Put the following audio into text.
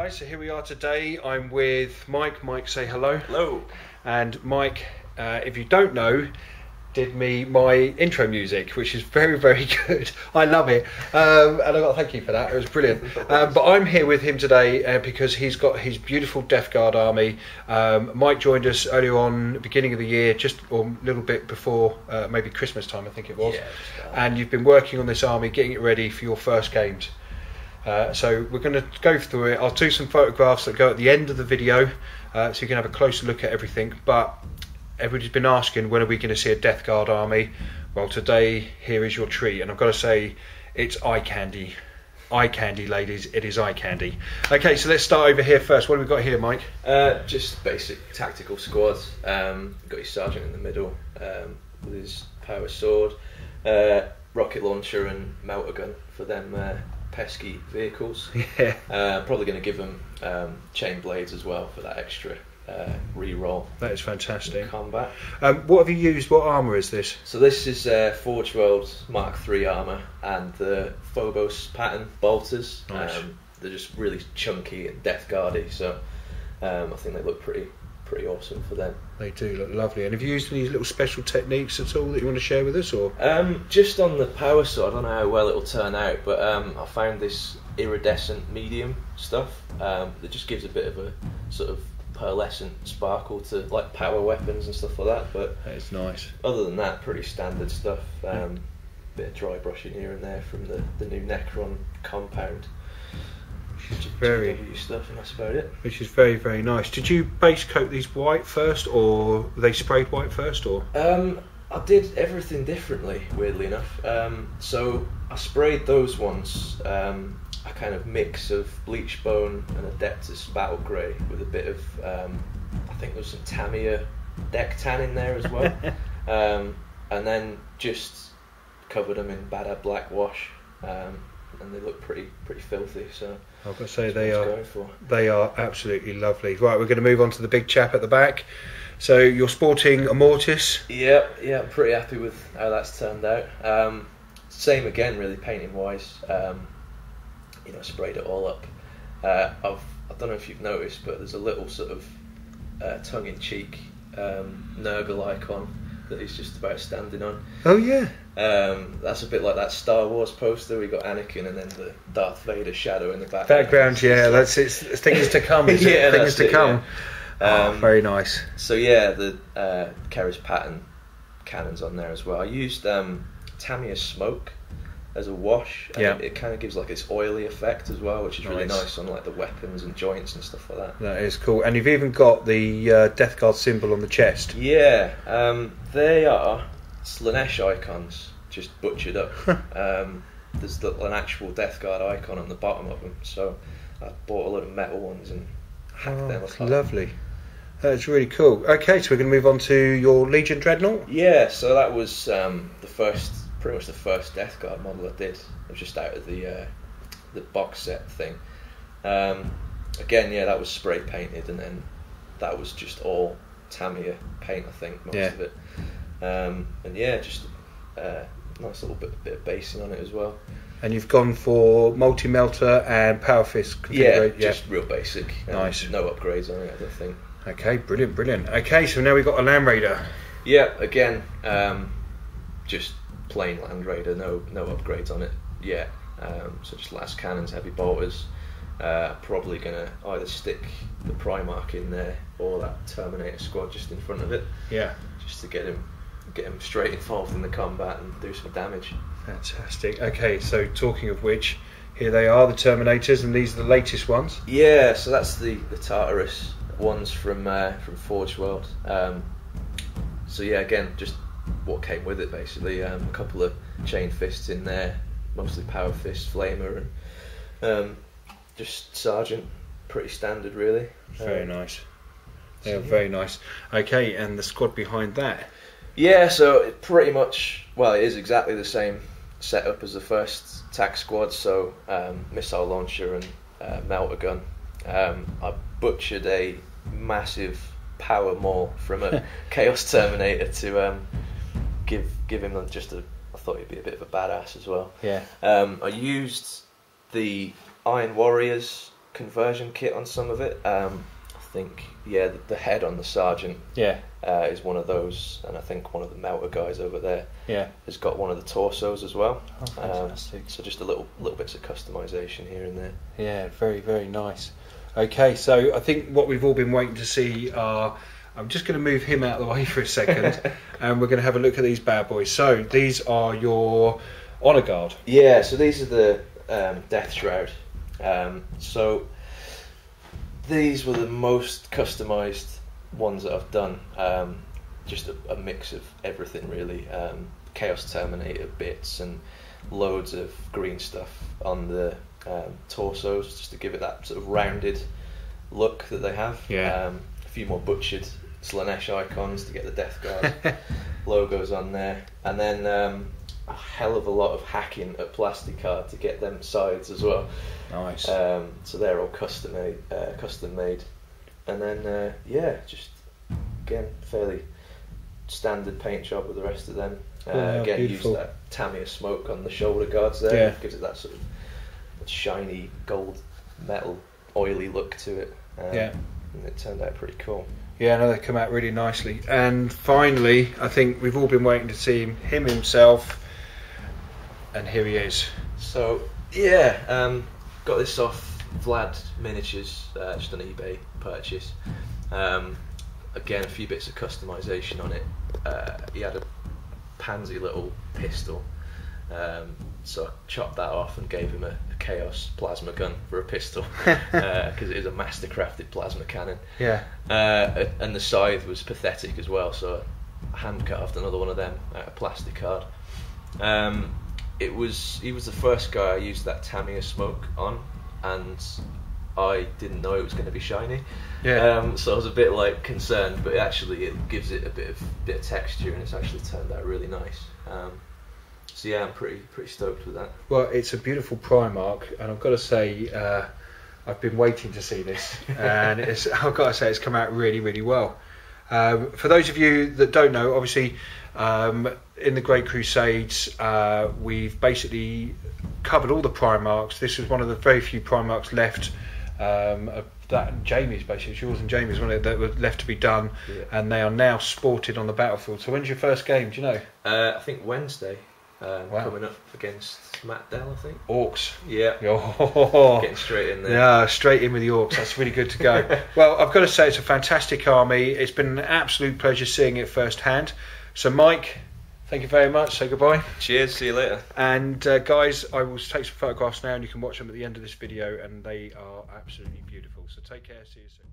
guys, so here we are today. I'm with Mike. Mike, say hello. Hello. And Mike, if you don't know, did me my intro music, which is very, very good. I love it, and I got to thank you for that. It was brilliant. But I'm here with him today because he's got his beautiful Death Guard army. Mike joined us earlier on, beginning of the year, just or a little bit before, maybe Christmas time, I think it was. Yeah, and you've been working on this army, getting it ready for your first games. So we're going to go through it. I'll do some photographs that go at the end of the video, so you can have a closer look at everything. But everybody's been asking, when are we going to see a Death Guard army? Well, today, here is your treat. And I've got to say, it's eye candy. Eye candy, ladies. It is eye candy. Okay, so let's start over here first. What have we got here, Mike? Just basic tactical squad. Got your sergeant in the middle with his power sword, rocket launcher and melter gun for them pesky vehicles. Yeah. Probably going to give them chain blades as well for that extra re-roll. That is fantastic. Combat. What have you used? What armour is this? So this is Forge World Mark III armour and the Phobos pattern bolters. Nice. They're just really chunky and Death Guardy, so I think they look pretty awesome for them. They do look lovely. And have you used any little special techniques at all that you want to share with us? Or just on the power sword, I don't know how well it'll turn out, but I found this iridescent medium stuff that just gives a bit of a sort of pearlescent sparkle to like power weapons and stuff like that. But it's nice. Other than that, pretty standard stuff. Bit of dry brushing here and there from the new Necron compound. Very GW stuff, and that's about it. Which is very, very nice. Did you base coat these white first, or were they sprayed white first, or? I did everything differently, weirdly enough. So I sprayed those ones a kind of mix of bleach bone and Adeptus battle grey with a bit of I think there was some Tamiya deck tan in there as well, and then just covered them in Badab black wash, and they look pretty filthy. So I've got to say they are absolutely lovely. Right, we're going to move on to the big chap at the back. So you're sporting a Mortis. Yeah, I'm pretty happy with how that's turned out. Same again, really painting wise. Sprayed it all up. I don't know if you've noticed, but there's a little sort of tongue-in-cheek Nurgle icon that he's just about standing on. Oh yeah. That's a bit like that Star Wars poster. We got Anakin and then the Darth Vader shadow in the background. Yeah, that's it's things to come. Yeah, things to come. Yeah. Very nice. So yeah, the Keris pattern cannons on there as well. I used Tamiya smoke as a wash, and it kind of gives like this oily effect as well, which is really nice on like the weapons and joints and stuff like that. That is cool. And you've even got the Death Guard symbol on the chest. Yeah, they are Slanesh icons, just butchered up. There's an actual Death Guard icon on the bottom of them, so I bought a lot of metal ones and hacked them apart. Lovely. That's really cool. Okay, so we're going to move on to your Legion Dreadnought. Yeah, so that was pretty much the first Death Guard model I did. It was just out of the box set thing. Again, yeah, that was spray painted, and then that was just all Tamiya paint, I think, most of it. And yeah, just nice little bit of basing on it as well. And you've gone for multi-melter and power fist configuration? Yeah, just real basic. Nice. No upgrades on it, I don't think. Okay, brilliant. Okay, so now we've got a Land Raider. Yeah, again, just plain Land Raider, no upgrades on it yet. So just last cannons, heavy bolters. Probably gonna either stick the Primarch in there or that Terminator squad just in front of it. Yeah. Just to get him straight involved in the combat and do some damage. Fantastic. Okay, so talking of which, here they are, the Terminators, and these are the latest ones. Yeah, so that's the Tartarus ones from Forge World. So yeah, again, just what came with it basically. A couple of chain fists in there, mostly power fist, flamer, and just sergeant. Pretty standard, really. Very nice. Yeah, very nice. Okay, and the squad behind that. Yeah, so it pretty much, well, it is exactly the same setup as the first TAC squad. So missile launcher and melter gun. I butchered a massive power maul from a Chaos Terminator to give him just I thought he'd be a bit of a badass as well. Yeah. I used the Iron Warriors conversion kit on some of it. I think, yeah, the head on the sergeant is one of those, and I think one of the melter guys over there has got one of the torsos as well. Oh, fantastic. So just a little bits of customization here and there. Yeah, very, very nice. Okay, so I think what we've all been waiting to see are, I'm just going to move him out of the way for a second, and we're going to have a look at these bad boys. So these are your Honour Guard. Yeah, so these are the Death Shroud. So these were the most customised ones that I've done. Just a mix of everything really. Chaos Terminator bits and loads of green stuff on the torsos, just to give it that sort of rounded look that they have. Yeah. A few more butchered Slanesh icons to get the Death Guard logos on there, and then a hell of a lot of hacking at Plasticard to get them sides as well. Nice. So they're all custom made, and then just again fairly standard paint job with the rest of them. Again, beautiful. use that Tamiya smoke on the shoulder guards there. Yeah. Gives it that sort of shiny gold metal oily look to it. And it turned out pretty cool. Yeah, no, they come out really nicely. And finally, I think we've all been waiting to see him himself, and here he is. So yeah, got this off Vlad Miniatures, just an eBay purchase. Again, a few bits of customization on it. He had a pansy little pistol, so I chopped that off and gave him a Chaos plasma gun for a pistol, because it is a master-crafted plasma cannon. Yeah. And the scythe was pathetic as well, so I hand-carved another one of them out of Plasticard. He was the first guy I used that Tamiya smoke on, and I didn't know it was going to be shiny. Yeah. So I was a bit like concerned, but actually it gives it a bit of texture, and it's actually turned out really nice. So yeah, I'm pretty stoked with that. Well, it's a beautiful Primark, and I've got to say, I've been waiting to see this, and I've got to say it's come out really, really well. For those of you that don't know, obviously, in the Great Crusades, we've basically covered all the Primarks. This was one of the very few Primarks left. That Jamie's basically, it's yours and Jamie's, wasn't it, that were left to be done, and they are now sported on the battlefield. So when's your first game? Do you know? I think Wednesday. Coming up against Matt Dell, I think. Orcs. Yeah. Oh. Getting straight in there. Yeah, straight in with the Orcs. That's really good to go. Well, I've got to say it's a fantastic army. It's been an absolute pleasure seeing it firsthand. So, Mike, thank you very much. Say goodbye. Cheers. See you later. And guys, I will take some photographs now, and you can watch them at the end of this video, and they are absolutely beautiful. So take care. See you soon.